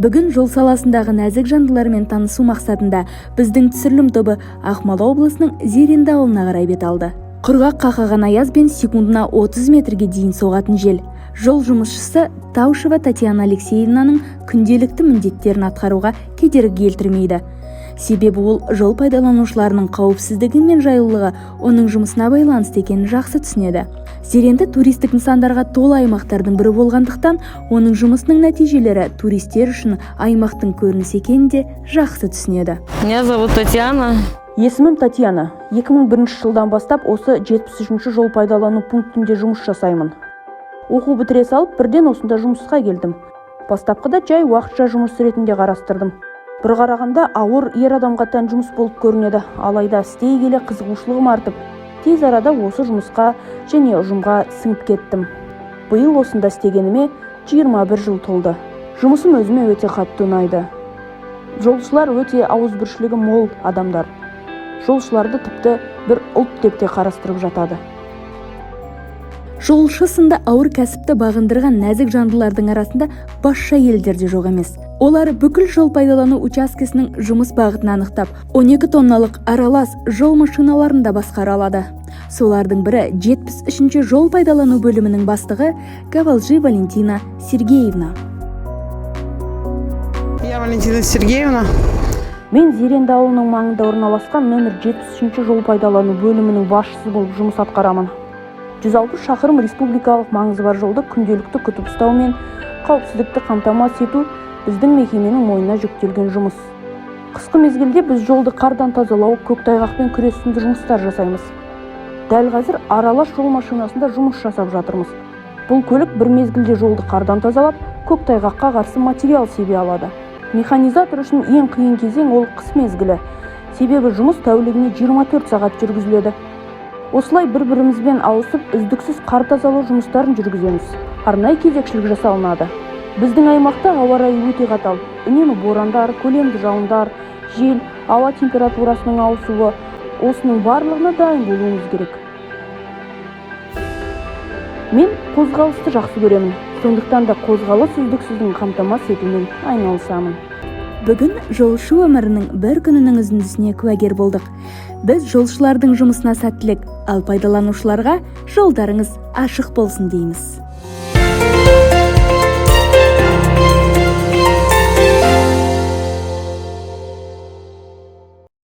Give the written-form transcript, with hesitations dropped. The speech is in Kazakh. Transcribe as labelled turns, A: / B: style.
A: Бүгін жол саласындағы нәзік жандылармен танысу мақсатында біздің түсірілім тобы Ақмола облысының Зеренді ауылына қарай бет алды. Құрғақ қақаған аяз бен секундына 30 метрге дейін соғатын жел. Жол жұмысшысы Таушева Татьяна Алексеевнаның күнделікті міндеттерін атқаруға кедергі келтірмейді. Себебі ол жол пайдаланушыларының қауіпсіздігі мен жайлылығы оның жұмысына байланысты екенін жақсы түсінеді. Зеренді туристік нысандарға толы аймақтардың бірі болғандықтан, оның жұмысының нәтижелері туристер үшін аймақтың көрінісі екенін де жақсы түсінеді.
B: Меня зовут Татьяна.
A: Есімім Татьяна. 2001 жылдан бастап осы 73-ші жол пайдалану пунктінде жұмыс жасаймын. Оқу бітіре салып, бірден осында жұмысқа келдім. Бастапқыда жай уақытша жұмыс ретінде қарастырдым. Бір қарағанда ауыр ер адамға тән жұмыс болып көрінеді, алайда істей келе қызығушылығым артып, тез арада осы жұмысқа және ұжымға сіңіп кеттім. Биыл осында істегеніме 21 жыл толды. Жұмысым өзіме өте қатты ұнайды. Жолшылар өте ауызбіршілігі мол адамдар. Жолшыларды тіпті бір ұлт деп те қарастырып жатады. Жолшы сынды ауыр кәсіпті бағындырған нәзік жандылардың арасында басшы әйелдер де жоқ емес. Олар бүкіл жол пайдалану учаскесінің жұмыс бағытын анықтап, 12 тонналық аралас жол машиналарында басқара алады. Солардың бірі 73-ші жол пайдалану бөлімінің бастығы Гавалжи Валентина Сергеевна.
B: Я Валентина Сергеевна.
A: Мен Зеренді ауылының маңында орналасқан нөмір 73-ші жол пайдалану бөлімінің басшысы болып жұмыс атқарамын. 160 шақырым республикалық маңызы бар жолды күнделікті күтіп ұстау мен қауіпсіздікті қамтамасыз ету біздің мекеменің мойнына жүктелген жұмыс. Қысқы мезгілде біз жолды қардан тазалау, көктайғақпен күрес сынды жұмыстар жасаймыз. Дәл қазір аралас жол машинасында жұмыс жасап жатырмыз. Бұл көлік бір мезгілде жолды қардан тазалап, көктайғаққа қарсы материал себе алады. Механизатор үшін ең қиын кезең ол қыс мезгілі. Себебі жұмыс тәулігіне 24 сағат жүргізіледі. Осылай бір-бірімізбен ауысып, үздіксіз қар тазалау жұмыстарын жүргіземіз. Арнайы кезекшілік жасалынады. Біздің аймақта ауа райы өте қатал. Үнемі борандар, көлемді жауындар, жел, ауа температурасының ауысуы, осының барлығына дайын болуымыз керек. Мен қозғалысты жақсы көремін. Сондықтан да қозғалыс үздіксіздің қамтамасыз етумен айналысамын. Бүгін жолшы өмірінің бір күнінің үзіндісіне куәгер болдық. Біз жолшылардың жұмысына сәттілік, ал пайдаланушыларға жолдарыңыз ашық болсын дейміз.